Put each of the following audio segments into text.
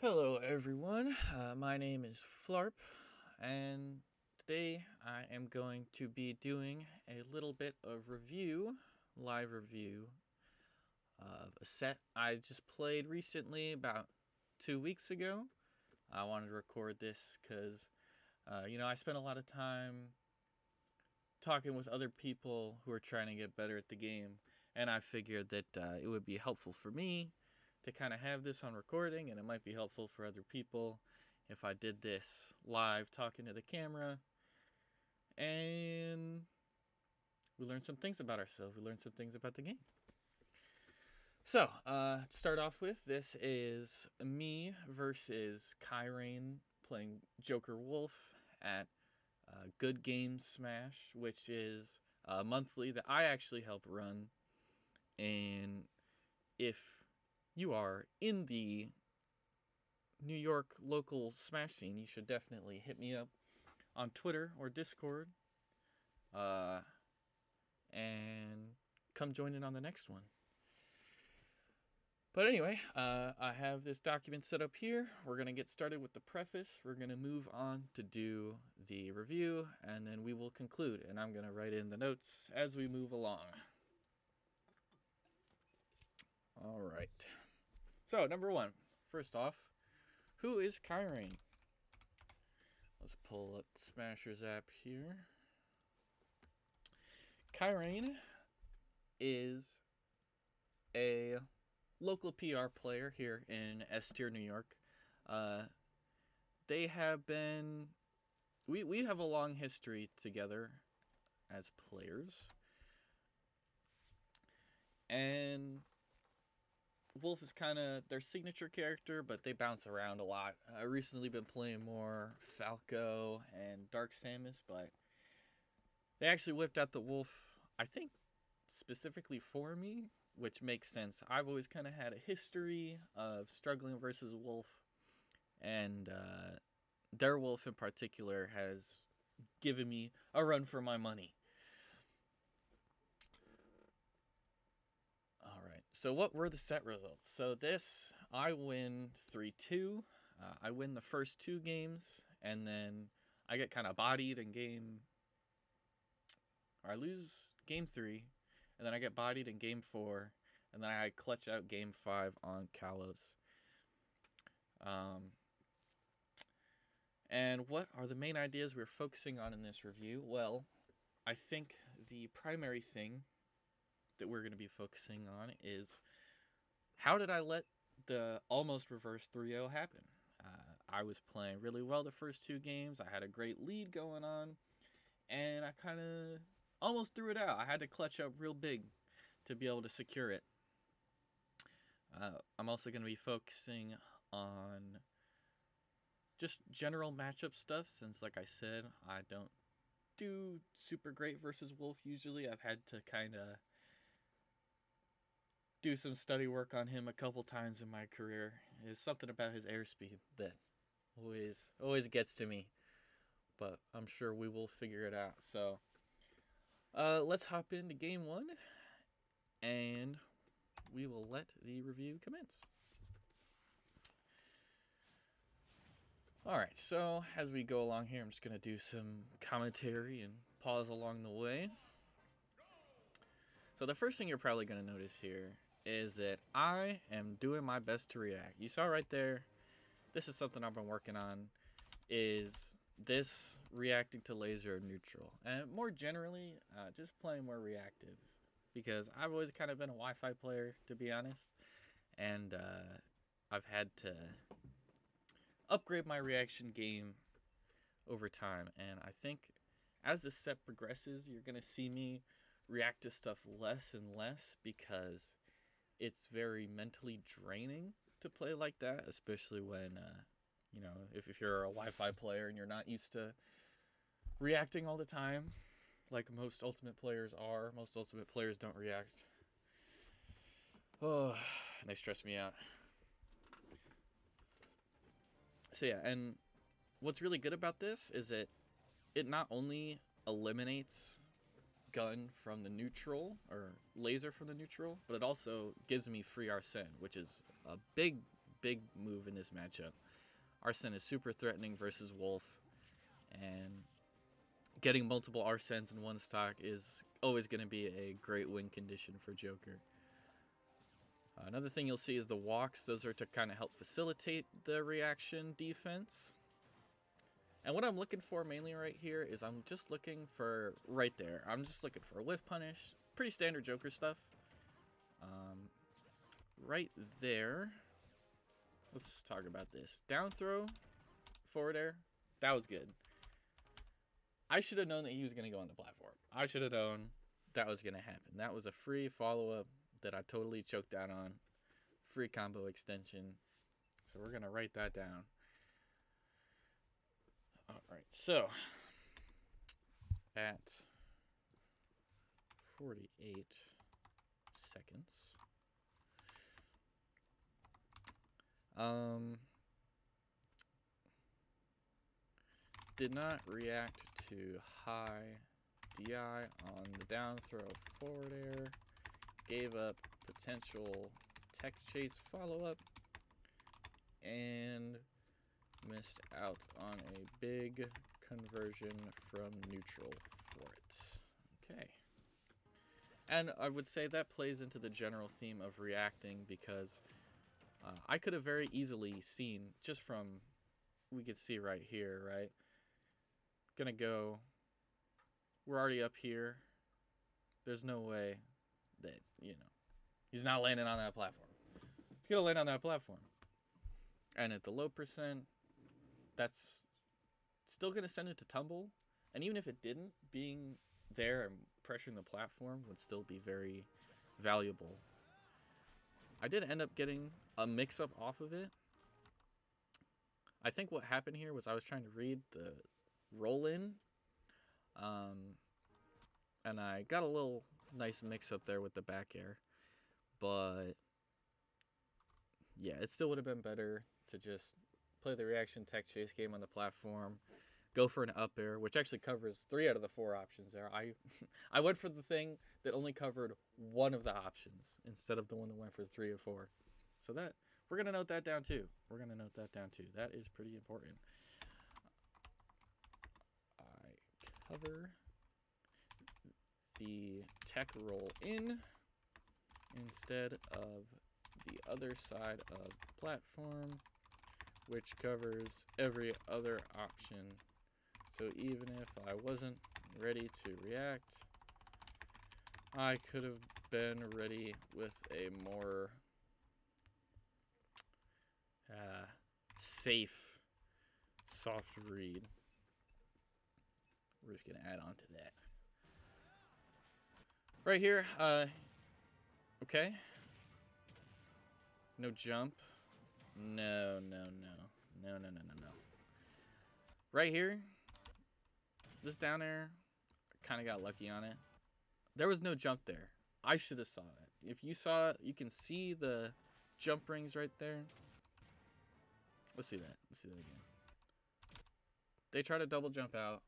Hello everyone, my name is Flarp, and today I am going to be doing a little bit of live review, of a set I just played recently about 2 weeks ago. I wanted to record this because, I spent a lot of time talking with other people who are trying to get better at the game, and I figured that it would be helpful for me to kind of have this on recording, and it might be helpful for other people if I did this live talking to the camera. And we learned some things about ourselves. We learned some things about the game. So, to start off with, this is me versus Kyrein playing Joker Wolf at Good Games Smash, which is monthly that I actually help run. And if you are in the New York local Smash scene, you should definitely hit me up on Twitter or Discord, and come join in on the next one. But anyway, I have this document set up here. We're going to get started with the preface. We're going to move on to do the review, and then we will conclude. And I'm going to write in the notes as we move along. All right. So, number one. First off, who is Kyrein? Let's pull up Smasher's app here. Kyrein is a local PR player here in S-Tier, New York. They have been... We have a long history together as players. And Wolf is kind of their signature character, but they bounce around a lot. I've recently been playing more Falco and Dark Samus, but they actually whipped out the Wolf, I think, specifically for me, which makes sense. I've always kind of had a history of struggling versus Wolf, and their Wolf in particular has given me a run for my money. Alright, so what were the set results? So this, I win 3-2. I win the first 2 games, and then I get kind of bodied in I lose game 3, and then I get bodied in game 4, and then I clutch out game 5 on Kalos. And what are the main ideas we're focusing on in this review? Well, I think the primary thing that we're going to be focusing on is how did I let the almost reverse 3-0 happen? I was playing really well the first 2 games. I had a great lead going on, and I kind of almost threw it out. I had to clutch up real big to be able to secure it. I'm also going to be focusing on just general matchup stuff, since, like I said, I don't do super great versus Wolf usually. I've had to kind of do some study work on him a couple times in my career. There's something about his airspeed that always gets to me, but I'm sure we will figure it out. So let's hop into game 1, and we will let the review commence. Alright, so as we go along here, I'm just going to do some commentary and pause along the way. So the first thing you're probably going to notice here is that I am doing my best to react. You saw right there, this is something I've been working on, is this reacting to laser neutral. And more generally, just playing more reactive. Because I've always kind of been a Wi-Fi player, to be honest. And I've had to upgrade my reaction game over time. And I think as the set progresses, you're going to see me react to stuff less and less, because it's very mentally draining to play like that, especially when, if you're a Wi-Fi player and you're not used to reacting all the time, like most Ultimate players are. Most Ultimate players don't react. Oh, they stress me out. So yeah, and what's really good about this is that it not only eliminates gun from the neutral, or laser from the neutral, but it also gives me free Arsene, which is a big big move in this matchup. Arsene is super threatening versus Wolf, and getting multiple Arsens in one stock is always going to be a great win condition for Joker. Another thing you'll see is the walks. Those are to kind of help facilitate the reaction defense. And what I'm looking for mainly right here is I'm just looking for right there. I'm just looking for a whiff punish. Pretty standard Joker stuff. Right there. Let's talk about this. Down throw, forward air. That was good. I should have known that he was going to go on the platform. I should have known that was going to happen. That was a free follow-up that I totally choked out on. Free combo extension. So we're going to write that down. Alright, so at 48 seconds, did not react to high DI on the down throw forward air, gave up potential tech chase follow-up, and missed out on a big conversion from neutral for it. Okay. And I would say that plays into the general theme of reacting, because I could have very easily seen, just from, we could see right here, right? Gonna go, we're already up here. There's no way that, you know, he's not landing on that platform. He's gonna land on that platform. And at the low percent, that's still going to send it to tumble. And even if it didn't, being there and pressuring the platform would still be very valuable. I did end up getting a mix-up off of it. I think what happened here was I was trying to read the roll-in. And I got a little nice mix-up there with the back air. But yeah, it still would have been better to just play the reaction tech chase game on the platform, go for an up air, which actually covers 3 out of the 4 options there. I went for the thing that only covered one of the options instead of the one that went for 3 or 4. So that, we're going to note that down too. That is pretty important. I cover the tech roll in instead of the other side of the platform, which covers every other option. So even if I wasn't ready to react, I could have been ready with a more safe, soft read. We're just going to add on to that. Right here, okay. No jump. No. Right here, this down air, kind of got lucky on it. There was no jump there. I should have saw it. If you saw it, you can see the jump rings right there. Let's see that. Let's see that again. They try to double jump out.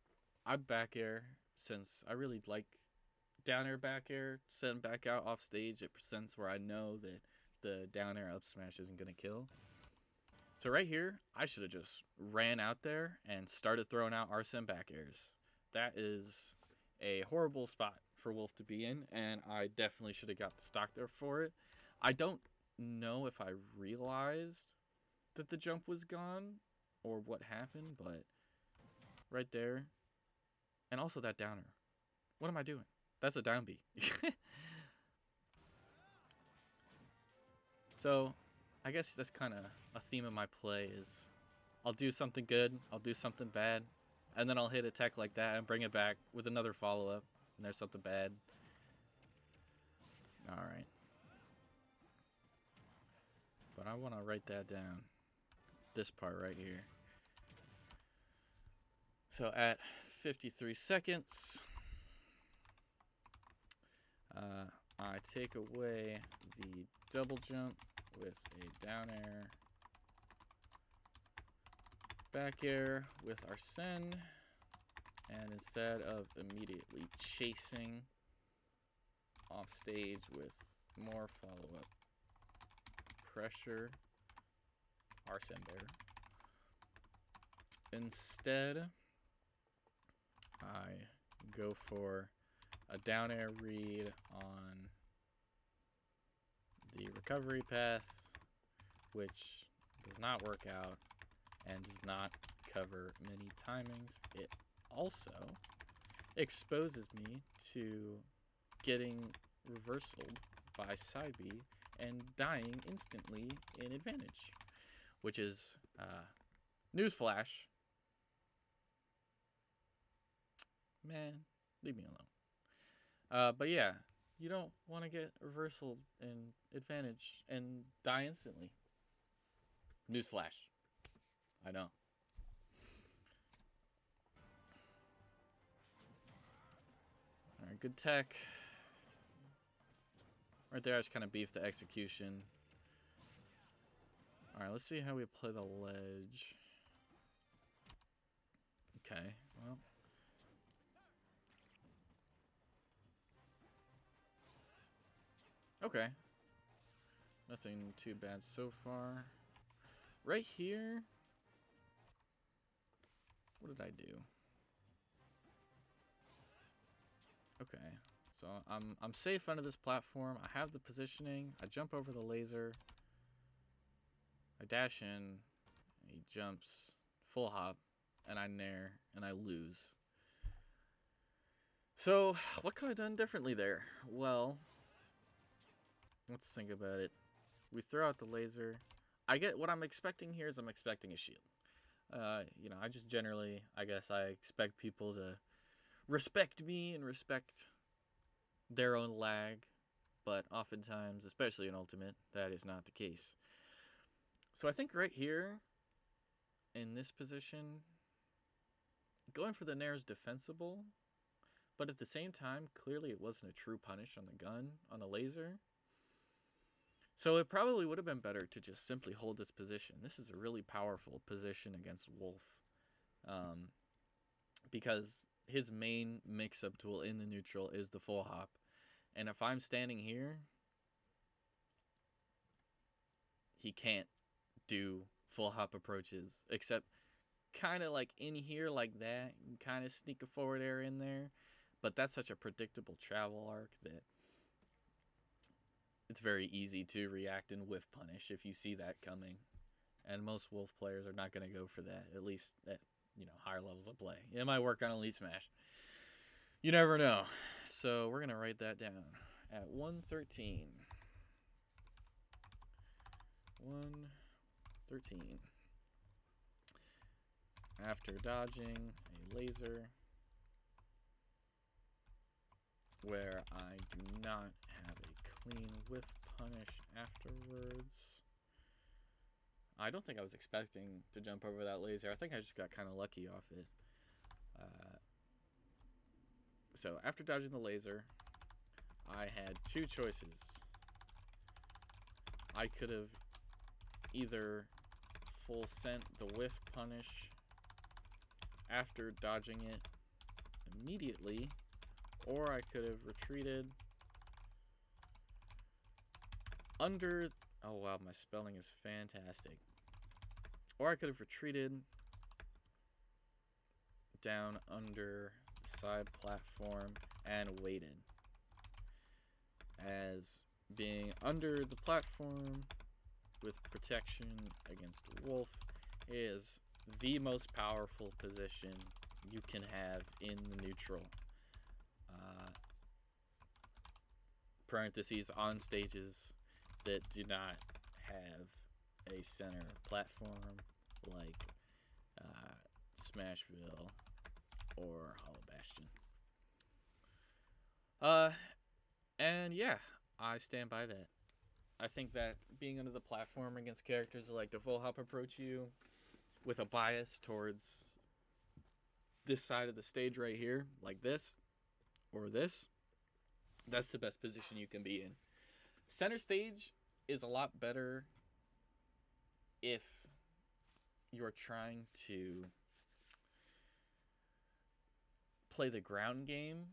I'd back air, since I really like down air back air. Send back out off stage at percents where I know that the down air up smash isn't going to kill. So right here, I should have just ran out there and started throwing out Arsene back airs. That is a horrible spot for Wolf to be in, and I definitely should have got the stock there for it. I don't know if I realized that the jump was gone or what happened, but right there. And also that downer. What am I doing? That's a down B. So, I guess that's kind of a theme of my play is I'll do something good, I'll do something bad, and then I'll hit a tech like that and bring it back with another follow-up, and there's something bad. Alright. But I want to write that down. This part right here. So at 53 seconds, I take away the double jump with a down air, back air with Arsene, and instead of immediately chasing off stage with more follow-up pressure, Arsene Bear. Instead, I go for a down air read on the recovery path, which does not work out and does not cover many timings. It also exposes me to getting reversaled by side B and dying instantly in advantage, which is newsflash. Man, leave me alone. But yeah, you don't want to get reversal and advantage and die instantly. Newsflash. I know. Alright, good tech. Right there, I just kind of beefed the execution. Alright, let's see how we play the ledge. Okay, well. Okay. Nothing too bad so far. Right here. What did I do? Okay. So I'm safe under this platform. I have the positioning. I jump over the laser. I dash in. He jumps. Full hop. And I nair. And I lose. So, what could I have done differently there? Well, let's think about it. We throw out the laser. I get what I'm expecting here is I'm expecting a shield. You know, I just generally, I guess I expect people to respect me and respect their own lag. But oftentimes, especially in Ultimate, that is not the case. So I think right here, in this position, going for the nair is defensible. But at the same time, clearly it wasn't a true punish on the gun, on the laser. So it probably would have been better to just simply hold this position. This is a really powerful position against Wolf. Because his main mix-up tool in the neutral is the full hop. And if I'm standing here, he can't do full hop approaches. Except kind of like in here like that. Kind of sneak a forward air in there. But that's such a predictable travel arc that it's very easy to react and whiff punish if you see that coming. And most Wolf players are not going to go for that, at least at, you know, higher levels of play. It might work on Elite Smash. You never know. So we're going to write that down at 113. 113. After dodging a laser where I do not have a clean whiff punish afterwards. I don't think I was expecting to jump over that laser. I think I just got kind of lucky off it. So after dodging the laser, I had two choices. I could have either full sent the whiff punish after dodging it immediately, or I could have retreated under... Oh wow, my spelling is fantastic. Or I could have retreated down under the side platform and waited. As being under the platform with protection against Wolf is the most powerful position you can have in the neutral. Parentheses on stages that do not have a center platform like Smashville or Hollow Bastion. And yeah, I stand by that. I think that being under the platform against characters that like to full hop approach you with a bias towards this side of the stage right here, like this or this, that's the best position you can be in. Center stage is a lot better if you're trying to play the ground game.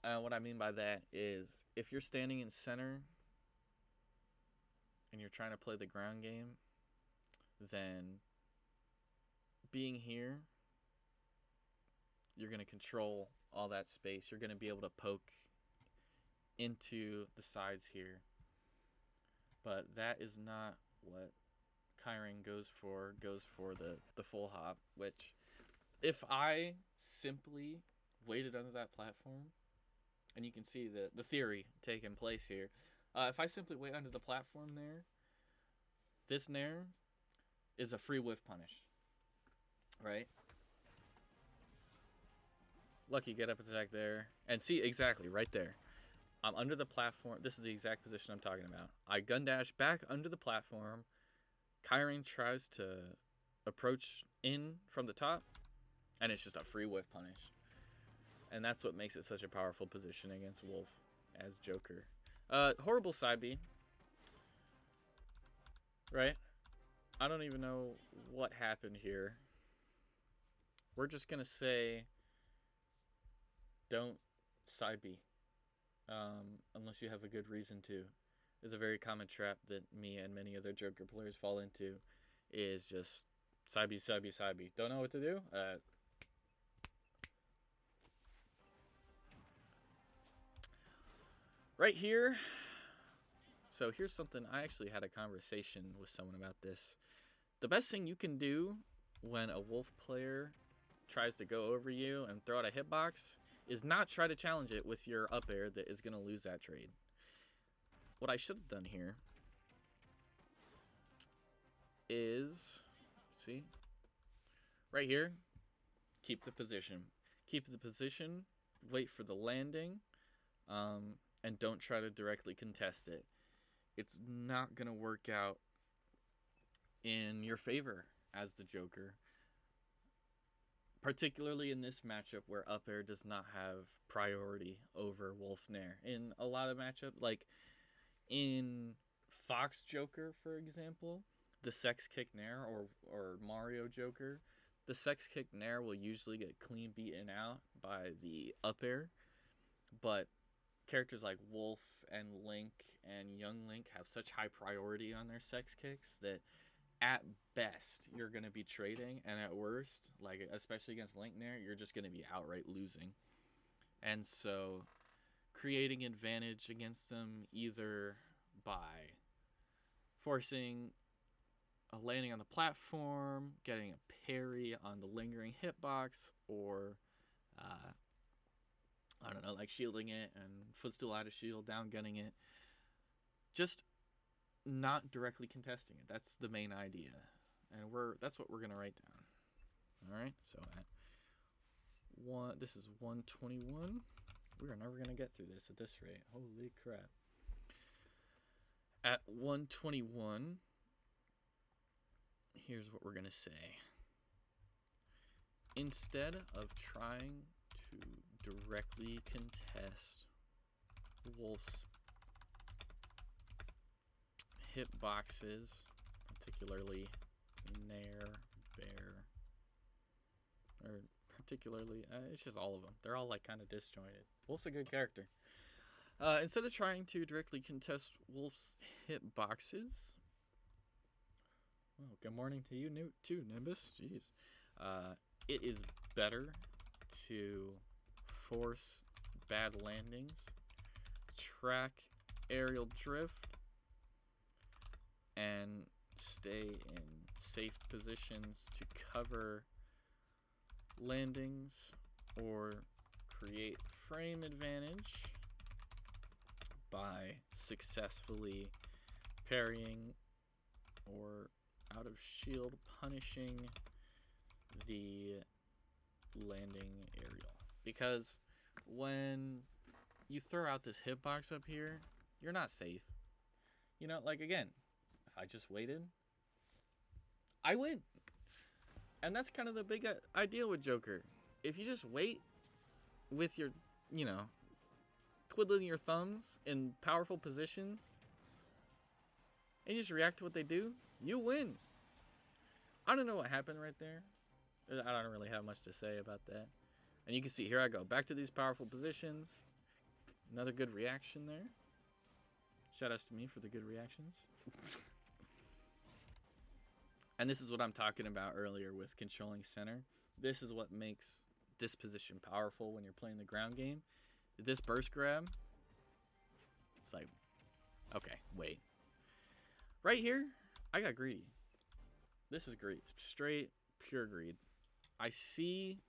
What I mean by that is if you're standing in center and you're trying to play the ground game, then being here, you're going to control all that space. You're going to be able to poke into the sides here. But that is not what Kyrein goes for. Goes for the full hop, which if I simply waited under that platform, and you can see the theory taking place here. If I simply wait under the platform there, this Nair is a free whiff punish, right? Lucky get up attack there. And see, exactly, right there. I'm under the platform. This is the exact position I'm talking about. I gun dash back under the platform. Kyrein tries to approach in from the top, and it's just a free whiff punish. And that's what makes it such a powerful position against Wolf as Joker. Horrible side B. Right? I don't even know what happened here. We're just going to say don't side B. Unless you have a good reason to. Is a very common trap that me and many other Joker players fall into. Is just side B, side B, side B. Don't know what to do? Right here. So here's something. I actually had a conversation with someone about this. The best thing you can do when a Wolf player tries to go over you and throw out a hitbox is not try to challenge it with your up air that is going to lose that trade. What I should have done here is, see, right here, keep the position. Keep the position, wait for the landing, and don't try to directly contest it. It's not going to work out in your favor as the Joker. Particularly in this matchup where up air does not have priority over Wolf Nair. In a lot of matchups, like in Fox Joker, for example, the Sex Kick Nair or Mario Joker, the Sex Kick Nair will usually get clean beaten out by the up air. But characters like Wolf and Link and Young Link have such high priority on their Sex Kicks that at best you're going to be trading, and at worst, like especially against Link Nair, you're just going to be outright losing. And so creating advantage against them either by forcing a landing on the platform, getting a parry on the lingering hitbox, or I don't know, like shielding it and footstool out of shield, down gunning it. Just not directly contesting it. That's the main idea. And that's what we're going to write down. All right? So this is 121. We are never going to get through this at this rate. Holy crap. At 121, here's what we're going to say. Instead of trying to directly contest Wolf's hitboxes, particularly Nair, Bear, or particularly, it's just all of them. They're all like kind of disjointed. Wolf's a good character. Instead of trying to directly contest Wolf's hitboxes, well, good morning to you too, Nimbus. Jeez. It is better to force bad landings, track aerial drift, and stay in safe positions to cover landings or create frame advantage by successfully parrying or out of shield punishing the landing aerial. Because when you throw out this hitbox up here, you're not safe. You know, like again, if I just waited, I win. And that's kind of the big idea with Joker. If you just wait with your, twiddling your thumbs in powerful positions and you just react to what they do, you win. I don't know what happened right there. I don't really have much to say about that. And you can see, here I go. Back to these powerful positions. Another good reaction there. Shout outs to me for the good reactions. And this is what I'm talking about earlier with controlling center. This is what makes this position powerful when you're playing the ground game. This burst grab, it's like, okay, wait. Right here, I got greedy. This is greed. Straight, pure greed. I see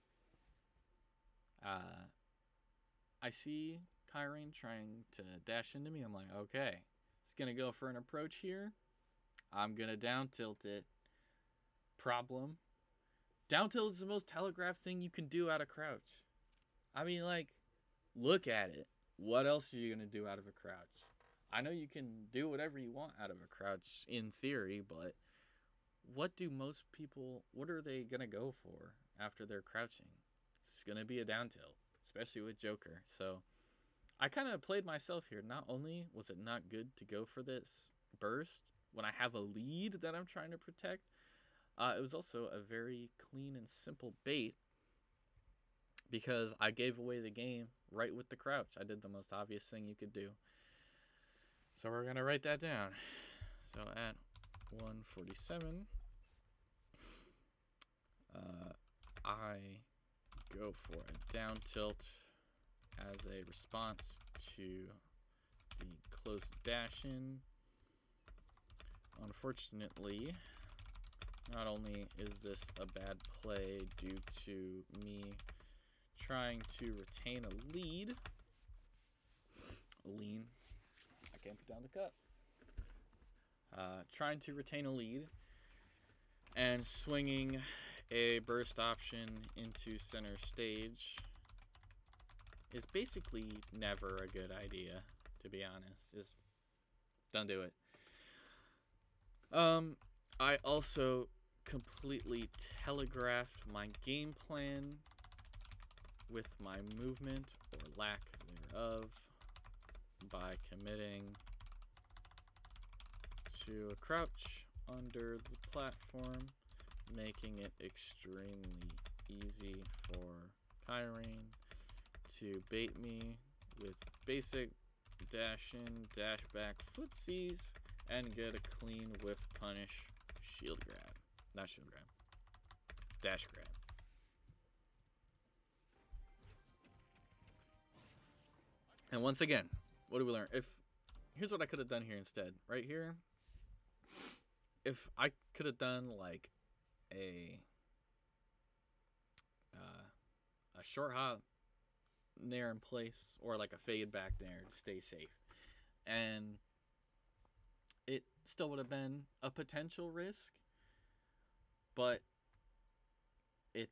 Kyrein trying to dash into me. I'm like, okay, it's gonna go for an approach here. I'm gonna down tilt it. Problem. Down tilt is the most telegraphed thing you can do out of crouch. I mean, like, look at it. What else are you gonna do out of a crouch? I know you can do whatever you want out of a crouch in theory, but what are they gonna go for after they're crouching? It's gonna be a down tilt, especially with Joker. So I kind of played myself here. Not only was it not good to go for this burst when I have a lead that I'm trying to protect, it was also a very clean and simple bait because I gave away the game right with the crouch. I did the most obvious thing you could do. So we're going to write that down. So at 147, I go for a down tilt as a response to the close dash in. Unfortunately, not only is this a bad play due to me trying to retain a lead, I can't put down the cup. Trying to retain a lead and swinging a burst option into center stage is basically never a good idea, to be honest. Just don't do it. I also completely telegraphed my game plan with my movement or lack thereof by committing to a crouch under the platform, making it extremely easy for Kyrein to bait me with basic dash in, dash back footsies and get a clean whiff punish shield grab. Not shield grab. Dash grab. And once again, what do we learn? Here's what I could have done here instead. Right here, if I could have done like a short hop nair in place or like a fade back nair to stay safe, and it still would have been a potential risk, but it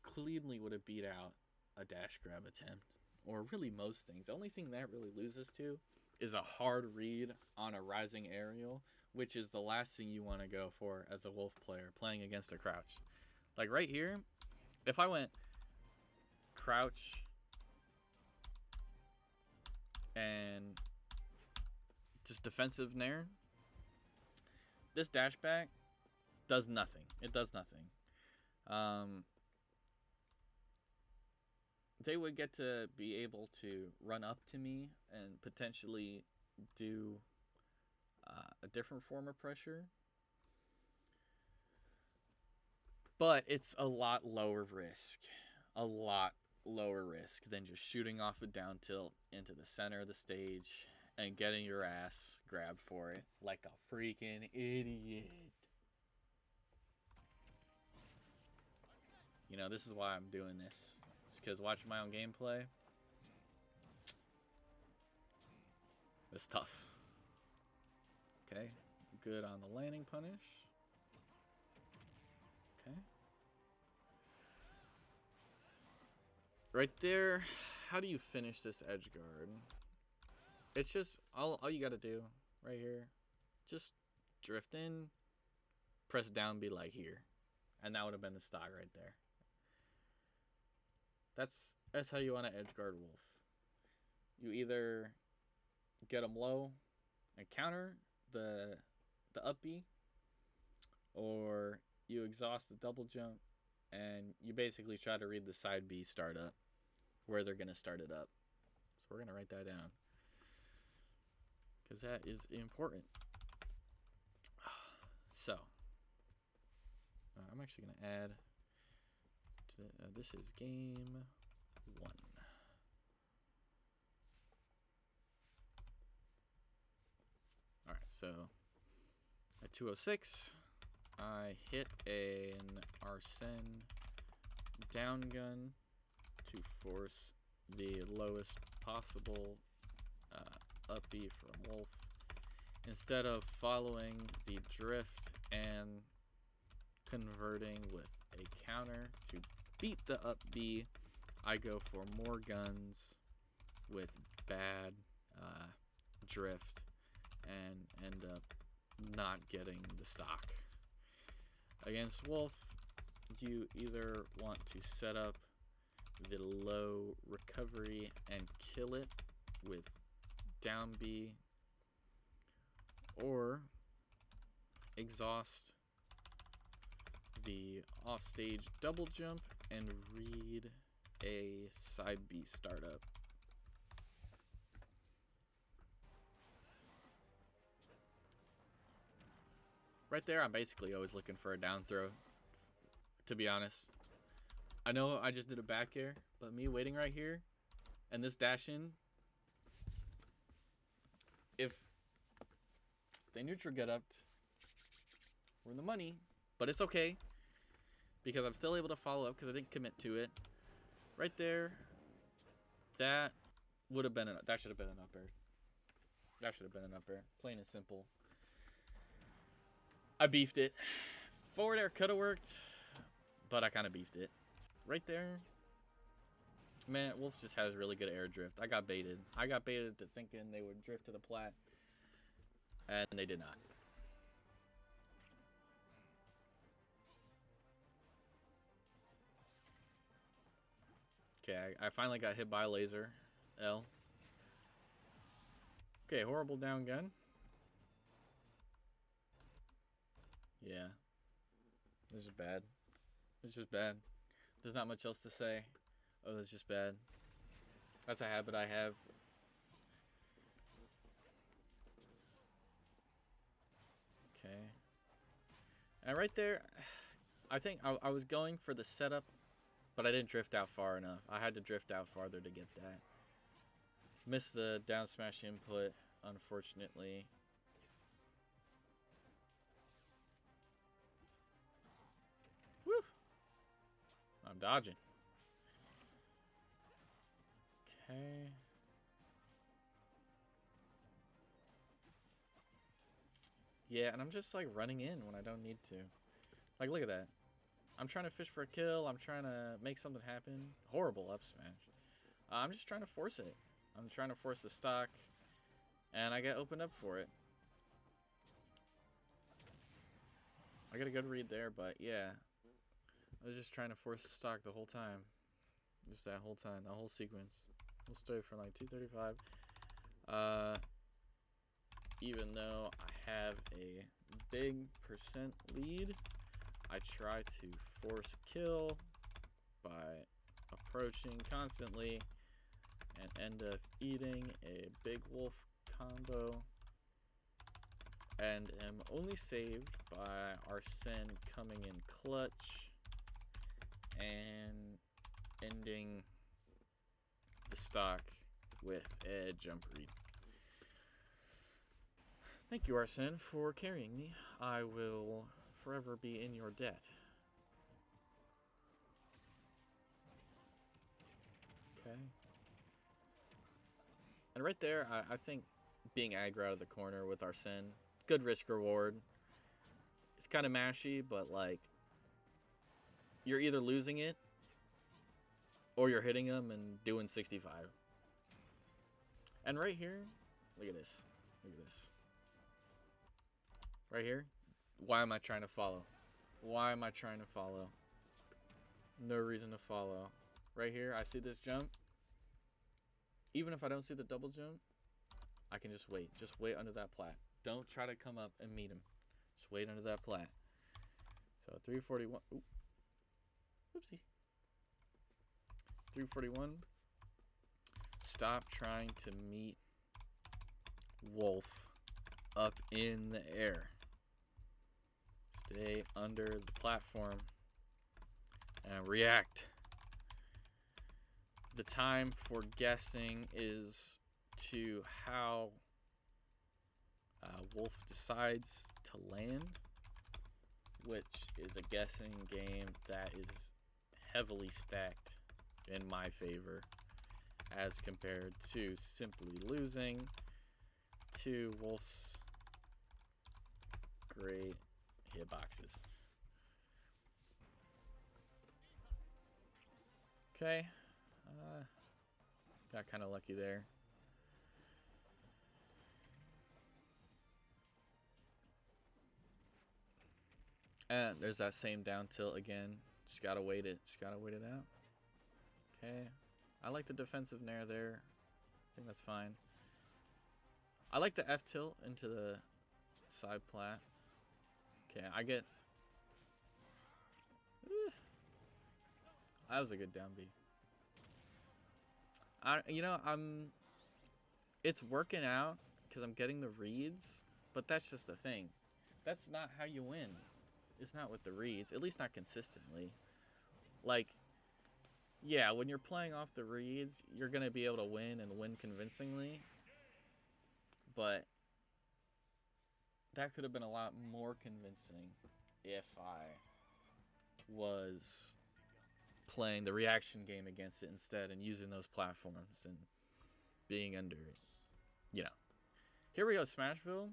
cleanly would have beat out a dash grab attempt, or really most things. The only thing that really loses to is a hard read on a rising aerial, which is the last thing you want to go for as a wolf player playing against a crouch. Like right here, if I went crouch and just defensive nair, this dash back does nothing. It does nothing. They would get to be able to run up to me and potentially do a different form of pressure. But it's a lot lower risk. A lot lower risk than just shooting off a down tilt into the center of the stage and getting your ass grabbed for it like a freaking idiot. You know, this is why I'm doing this. It's because watching my own gameplay, it's tough. Okay, good on the landing punish. Okay. Right there, how do you finish this edge guard? It's just, all you gotta do right here, just drift in, press down, be like here. And that would have been the stock right there. That's how you want to edge guard wolf. You either get them low and counter the up B, or you exhaust the double jump and you basically try to read the side B startup where they're gonna start it up. So we're gonna write that down because that is important. So I'm actually going to add, to, this is game 1. Alright, so at 206, I hit an Arsene down gun to force the lowest possible up B from Wolf. Instead of following the drift and converting with a counter to beat the up B, I go for more guns with bad drift and end up not getting the stock. Against Wolf, you either want to set up the low recovery and kill it with down B, or exhaust the offstage double jump and read a side B startup. Right there, I'm basically always looking for a down throw, to be honest. I know I just did a back air, but me waiting right here and this dash in, if they neutral get up, we're in the money, but it's okay because I'm still able to follow up because I didn't commit to it. Right there, that would have been that should have been an up air. That should have been an up air. Plain and simple. I beefed it. Forward air could have worked, but I kind of beefed it. Right there. Man, Wolf just has really good air drift. I got baited. I got baited to thinking they would drift to the plat, and they did not. Okay, I finally got hit by a laser. L. Okay, horrible down gun. Yeah. This is bad. It's just bad. There's not much else to say. Oh, that's just bad. That's a habit I have. Okay. And right there, I think I was going for the setup, but I didn't drift out far enough. I had to drift out farther to get that. Missed the down smash input, unfortunately. Woo! I'm dodging. Okay. Yeah, and I'm just like running in when I don't need to. Like, look at that. I'm trying to fish for a kill. I'm trying to make something happen. Horrible up smash. I'm just trying to force it. I'm trying to force the stock, and I get opened up for it. I got a good read there, but yeah. I was just trying to force the stock the whole time. Just that whole time, the whole sequence. We'll start from like 235. Even though I have a big percent lead, I try to force a kill by approaching constantly and end up eating a big wolf combo and am only saved by Arsene coming in clutch and ending the stock with a jump read. Thank you, Arsene, for carrying me. I will forever be in your debt. Okay. And right there, I think being aggro out of the corner with Arsene, good risk reward. It's kind of mashy, but like, you're either losing it or you're hitting him and doing 65. And right here, look at this. Look at this. Right here, why am I trying to follow? Why am I trying to follow? No reason to follow. Right here, I see this jump. Even if I don't see the double jump, I can just wait. Just wait under that plat. Don't try to come up and meet him. Just wait under that plat. So 341. Ooh. Oopsie. 341. Stop trying to meet Wolf up in the air. Stay under the platform and react. The time for guessing is to how Wolf decides to land, which is a guessing game that is heavily stacked in my favor as compared to simply losing to Wolf's great hitboxes. Okay, got kind of lucky there. And there's that same down tilt again. Just gotta wait it. Just gotta wait it out. Okay. I like the defensive nair there. I think that's fine. I like the F tilt into the side plat. Okay, I get. That was a good down B. It's working out because I'm getting the reads, but that's just the thing. That's not how you win. It's not with the reads, at least not consistently. Like, yeah, when you're playing off the reads, you're going to be able to win and win convincingly. But that could have been a lot more convincing if I was playing the reaction game against it instead and using those platforms and being under it. You know. Here we go, Smashville.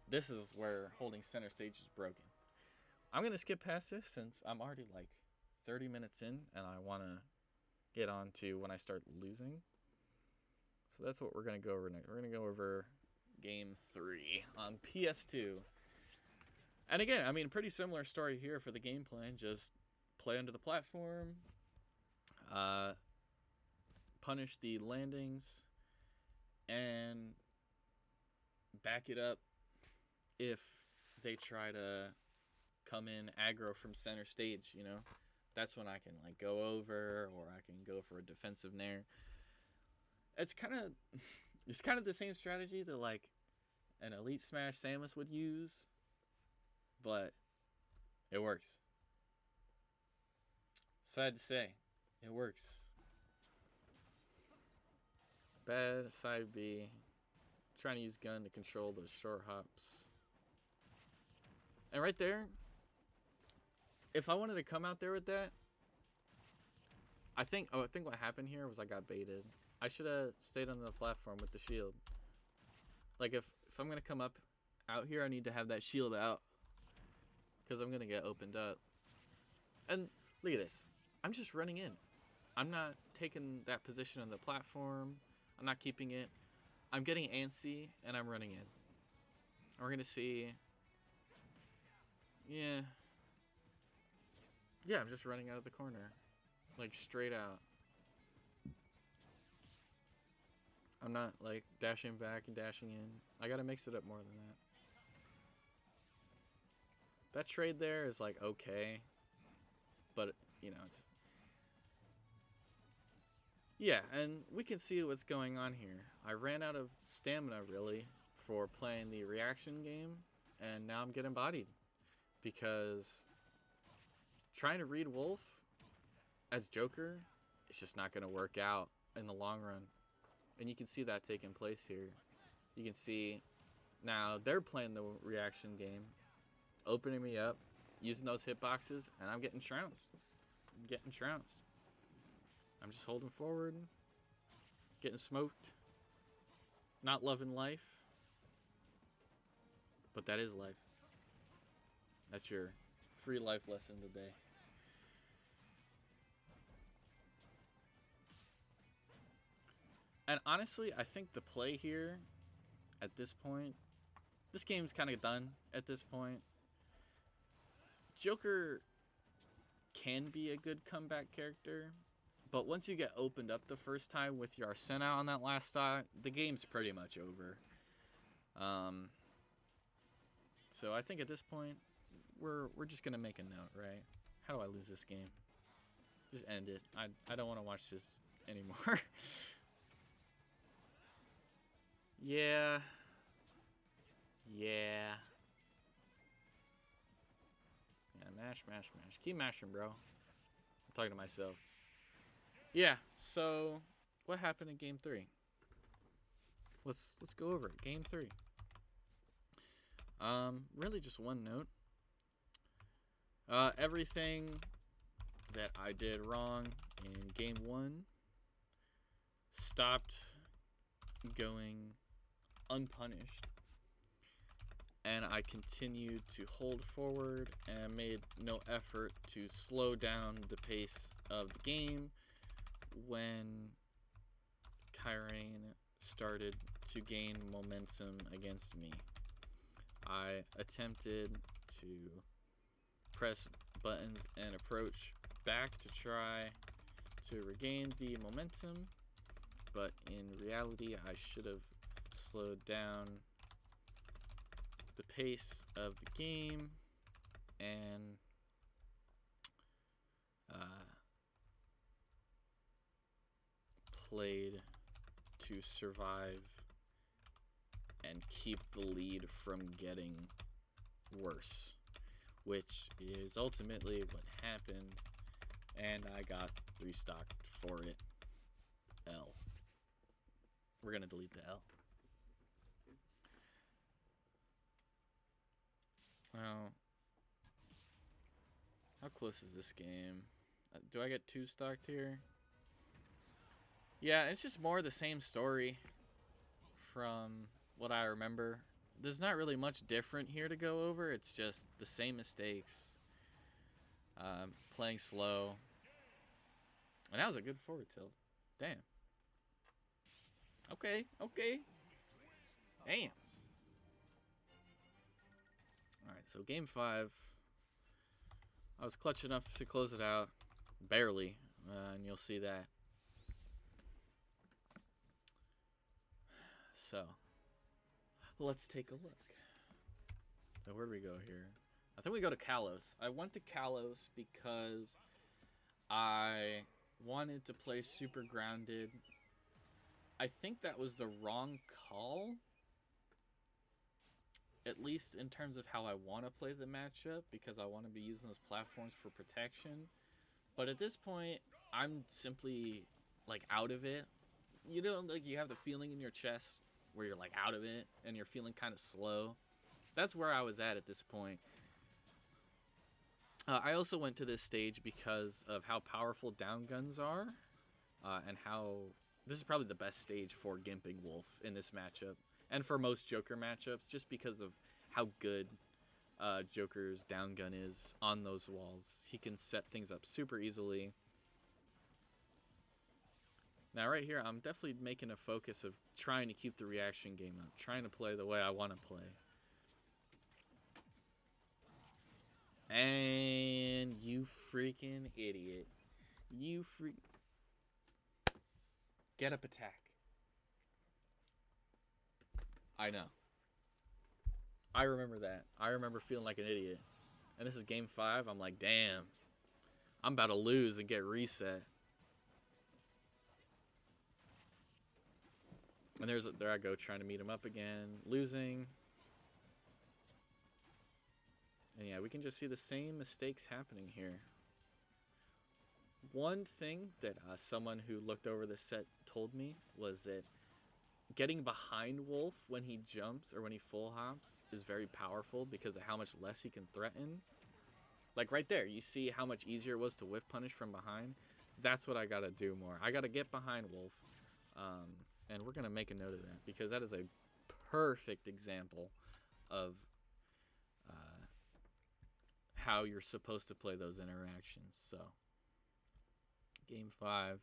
This is where holding center stage is broken. I'm going to skip past this since I'm already like 30 minutes in and I want to get on to when I start losing. So that's what we're going to go over next. We're going to go over Game 3 on PS2. And again, I mean, pretty similar story here for the game plan. Just play under the platform, punish the landings, and back it up if they try to come in aggro from center stage, you know. That's when I can like go over or I can go for a defensive nair. It's kind of the same strategy that like an Elite Smash Samus would use, but it works. Sad to say, it works. Bad side B. Trying to use gun to control those short hops. And right there, if I wanted to come out there with that, I think what happened here was I got baited. I should have stayed on the platform with the shield. Like if I'm gonna come up out here, I need to have that shield out because I'm gonna get opened up. And look at this. I'm just running in. I'm not taking that position on the platform. I'm not keeping it. I'm getting antsy and I'm running in. And we're gonna see. Yeah, I'm just running out of the corner. Like straight out. I'm not like dashing back and dashing in. I gotta mix it up more than that. That trade there is like okay. But, you know. Yeah, and we can see what's going on here. I ran out of stamina really for playing the reaction game. And now I'm getting bodied. Because trying to read Wolf as Joker, it's just not going to work out in the long run. And you can see that taking place here. You can see now they're playing the reaction game, opening me up, using those hitboxes, and I'm getting trounced. I'm just holding forward, getting smoked, not loving life. But that is life. That's your free life lesson today. And honestly, I think the play here, at this point, this game's kind of done at this point. Joker can be a good comeback character, but once you get opened up the first time with your Arsena on that last stock, the game's pretty much over. So I think at this point, we're just gonna make a note, right? How do I lose this game? Just end it. I don't want to watch this anymore. Yeah. Mash, mash, mash. Keep mashing, bro. I'm talking to myself. Yeah, so what happened in game 3? Let's go over it. Game 3. Really just one note. Everything that I did wrong in game 1 stopped going unpunished, and I continued to hold forward and made no effort to slow down the pace of the game when Kyrein started to gain momentum against me. I attempted to press buttons and approach back to try to regain the momentum, but in reality I should have slowed down the pace of the game and played to survive and keep the lead from getting worse, which is ultimately what happened, and I got restocked for it. L. We're gonna delete the L. Now, how close is this game? Do I get 2 stocked here? Yeah, it's just more the same story from what I remember. There's not really much different here to go over. It's just the same mistakes. Playing slow. And that was a good forward tilt. Damn. Okay, okay. Damn. Alright, so game 5. I was clutch enough to close it out. Barely. And you'll see that. So, let's take a look. So where do we go here? I think we go to Kalos. I went to Kalos because I wanted to play super grounded. I think that was the wrong call, at least in terms of how I want to play the matchup, because I want to be using those platforms for protection. But at this point, I'm simply like out of it. You know, like you have the feeling in your chest where you're like out of it and you're feeling kind of slow. That's where I was at this point. I also went to this stage because of how powerful down guns are, and how this is probably the best stage for gimping Wolf in this matchup, and for most Joker matchups, just because of how good Joker's down gun is on those walls. He can set things up super easily. Now right here, I'm definitely making a focus of trying to keep the reaction game up, trying to play the way I want to play. And you freaking idiot. You freak. Get up attack. I know. I remember that. I remember feeling like an idiot. And this is game 5. I'm like, damn. I'm about to lose and get reset. And there I go trying to meet him up again. Losing. And yeah, we can just see the same mistakes happening here. One thing that someone who looked over the set told me was that getting behind Wolf when he jumps or when he full hops is very powerful because of how much less he can threaten. Like right there, you see how much easier it was to whiff punish from behind. That's what I gotta do more. I gotta get behind Wolf. And we're gonna make a note of that because that is a perfect example of how you're supposed to play those interactions. So, game 5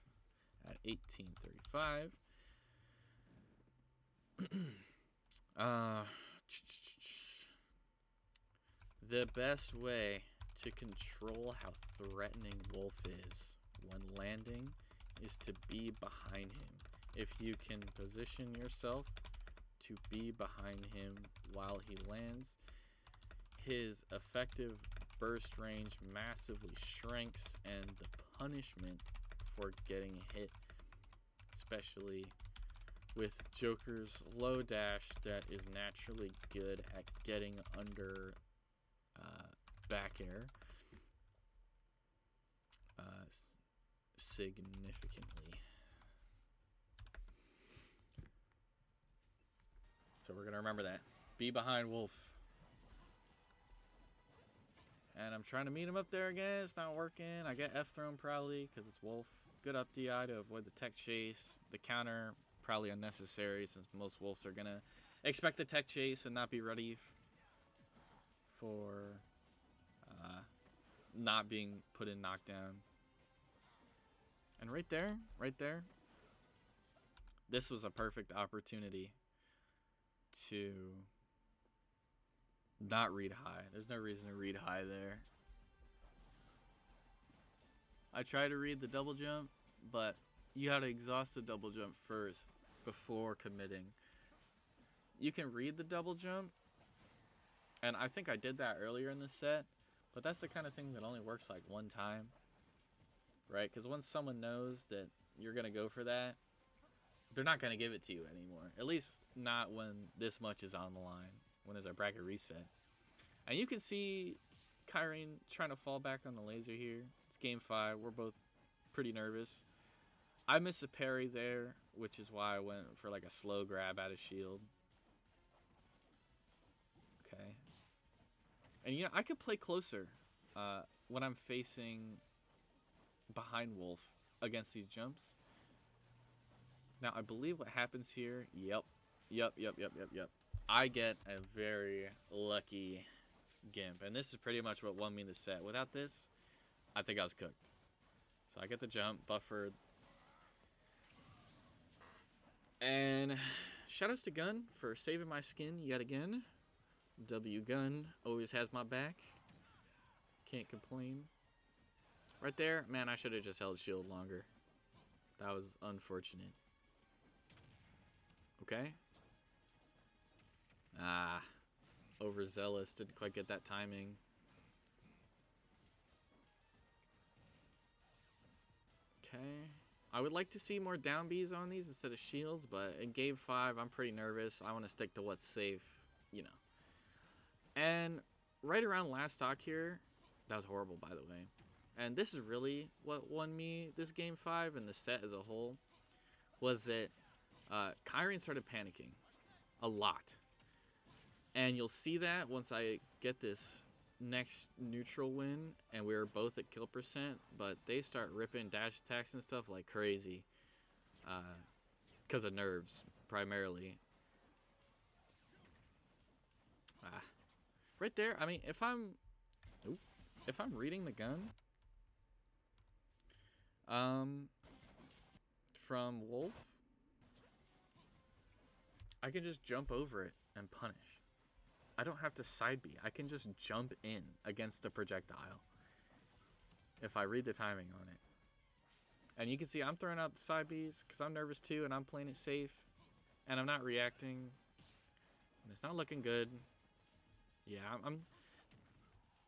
at 18:35. The best way to control how threatening Wolf is when landing is to be behind him. If you can position yourself to be behind him while he lands, his effective burst range massively shrinks, and the punishment for getting hit, especially with Joker's low dash that is naturally good at getting under back air, significantly. So we're going to remember that. Be behind Wolf. And I'm trying to meet him up there again. It's not working. I get F-thrown probably because it's Wolf. Good up DI to avoid the tech chase. The counter, probably unnecessary since most Wolves are going to expect the tech chase and not be ready for not being put in knockdown. And right there, this was a perfect opportunity to not read high. There's no reason to read high there. I tried to read the double jump, but you had to exhaust the double jump first before committing. You can read the double jump, and I think I did that earlier in the set, but that's the kind of thing that only works like one time, right? Because once someone knows that you're going to go for that, they're not going to give it to you anymore. At least not when this much is on the line, when there's a bracket reset. And you can see Kyrein trying to fall back on the laser here. It's game 5. We're both pretty nervous. I missed a parry there, which is why I went for like a slow grab out of shield. Okay. And you know, I could play closer when I'm facing behind Wolf against these jumps. Now, I believe what happens here, yep. I get a very lucky Gimp, and this is pretty much what won me the set. Without this, I think I was cooked. So I get the jump, buffered. And shoutouts to Gun for saving my skin yet again. W Gun always has my back. Can't complain. Right there, man, I should have just held shield longer. That was unfortunate. Okay. Overzealous. Didn't quite get that timing. Okay. I would like to see more down Bs on these instead of shields, but in game 5, I'm pretty nervous. I want to stick to what's safe, you know. And right around last stock here, that was horrible, by the way. And this is really what won me this game 5 and the set as a whole, was that Kyrein started panicking a lot. And you'll see that once I get this next neutral win, and we were both at kill percent, but they start ripping dash attacks and stuff like crazy. Because of nerves, primarily. Right there, I mean, if I'm reading the gun from Wolf, I can just jump over it and punish. I don't have to side B. I can just jump in against the projectile if I read the timing on it. And you can see I'm throwing out the side Bs because I'm nervous too, and I'm playing it safe, and I'm not reacting. And it's not looking good. Yeah,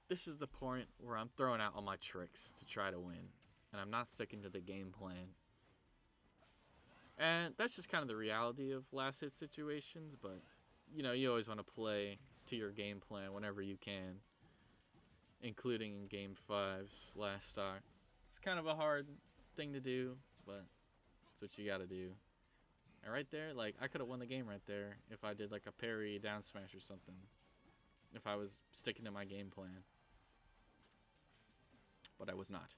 this is the point where I'm throwing out all my tricks to try to win, and I'm not sticking to the game plan. And that's just kind of the reality of last hit situations, but you know, you always want to play to your game plan whenever you can, including in game 5's last stock. It's kind of a hard thing to do, but it's what you gotta do. And right there, like, I could have won the game right there if I did like a parry down smash or something, if I was sticking to my game plan, but I was not.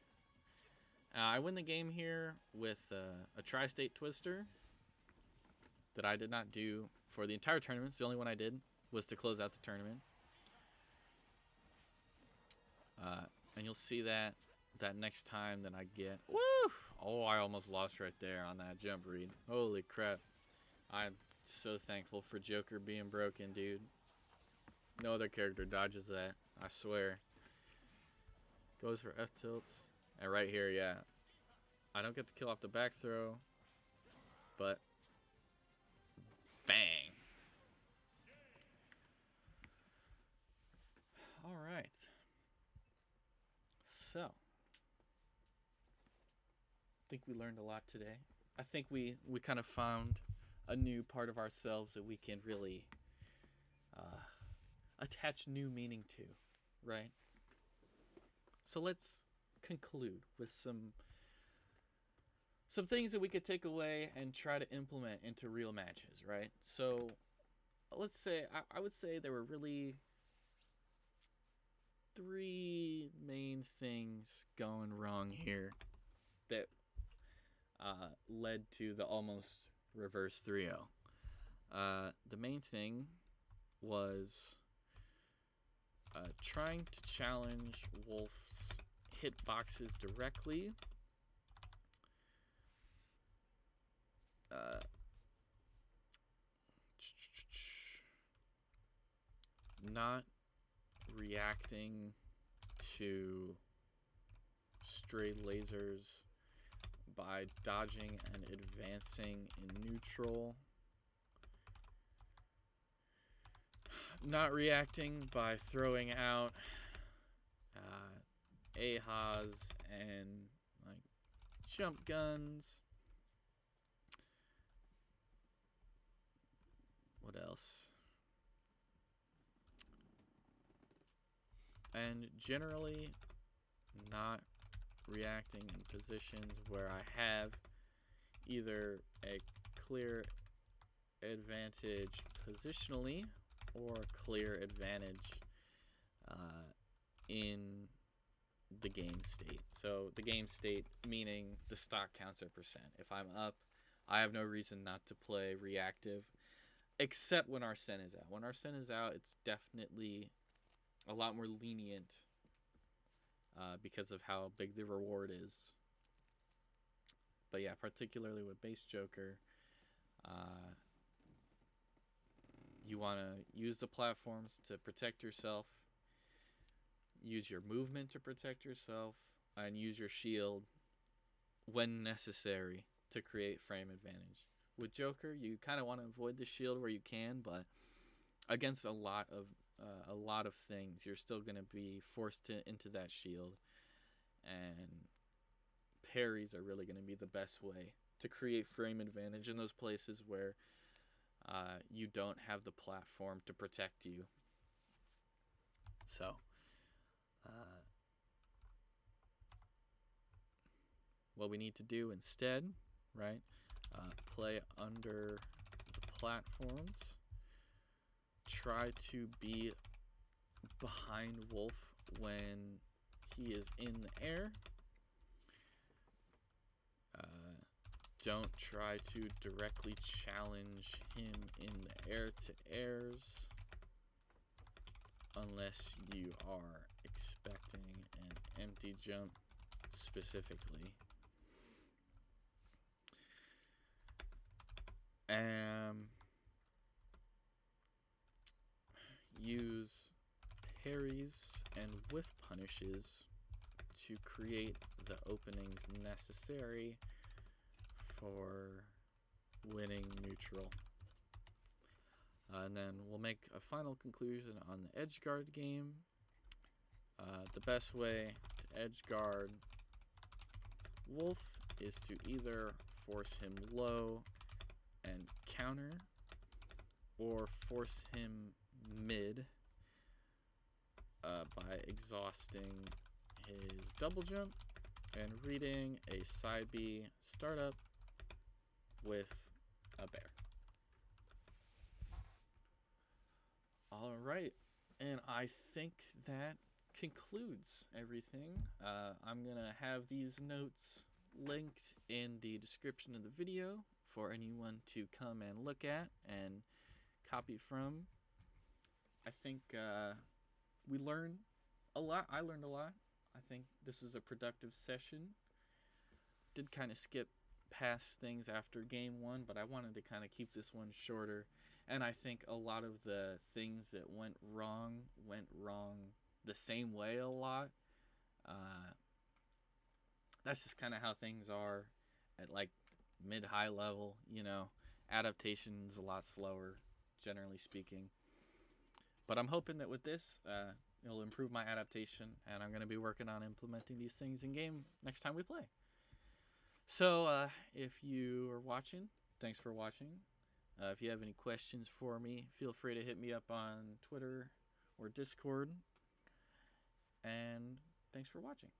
I win the game here with a tri-state twister that I did not do for the entire tournament. It's the only one I did was to close out the tournament. And you'll see that next time that I get... Woo! Oh, I almost lost right there on that jump read. Holy crap. I'm so thankful for Joker being broken, dude. No other character dodges that, I swear. Goes for F-tilts. And right here, yeah. I don't get the kill off the back throw, but bang. All right. So, I think we learned a lot today. I think we kind of found a new part of ourselves that we can really attach new meaning to, right? So let's conclude with some things that we could take away and try to implement into real matches, right? So let's say I would say there were really three main things going wrong here that led to the almost reverse 3-0. The main thing was trying to challenge Wolf's hitboxes directly. Not reacting to stray lasers by dodging and advancing in neutral. Not reacting by throwing out AHAs and like jump guns. What else? And generally not reacting in positions where I have either a clear advantage positionally or clear advantage in the game state. So the game state meaning the stock counts at percent. If I'm up, I have no reason not to play reactive, except when Arsene is out. When Arsene is out, it's definitely a lot more lenient because of how big the reward is. But yeah, particularly with base Joker, you want to use the platforms to protect yourself, use your movement to protect yourself, and use your shield when necessary to create frame advantage. With Joker, you kind of want to avoid the shield where you can, but against a lot of things, you're still going to be forced into that shield, and parries are really going to be the best way to create frame advantage in those places where you don't have the platform to protect you. So, what we need to do instead, right? Play under the platforms. Try to be behind Wolf when he is in the air. Don't try to directly challenge him in the air-to-airs unless you are expecting an empty jump specifically. Use parries and whiff punishes to create the openings necessary for winning neutral. And then we'll make a final conclusion on the edge guard game. The best way to edge guard Wolf is to either force him low and counter, or force him mid by exhausting his double jump and reading a side B startup with a bear. All right, and I think that concludes everything. I'm gonna have these notes linked in the description of the video for anyone to come and look at and copy from. I think we learned a lot. I learned a lot. I think this is a productive session. Did kind of skip past things after game one, but I wanted to kind of keep this one shorter. And I think a lot of the things that went wrong the same way a lot. That's just kind of how things are at like mid-high level, you know. Adaptation's a lot slower, generally speaking. But I'm hoping that with this, it'll improve my adaptation, and I'm going to be working on implementing these things in game next time we play. So if you are watching, thanks for watching. If you have any questions for me, feel free to hit me up on Twitter or Discord. And thanks for watching.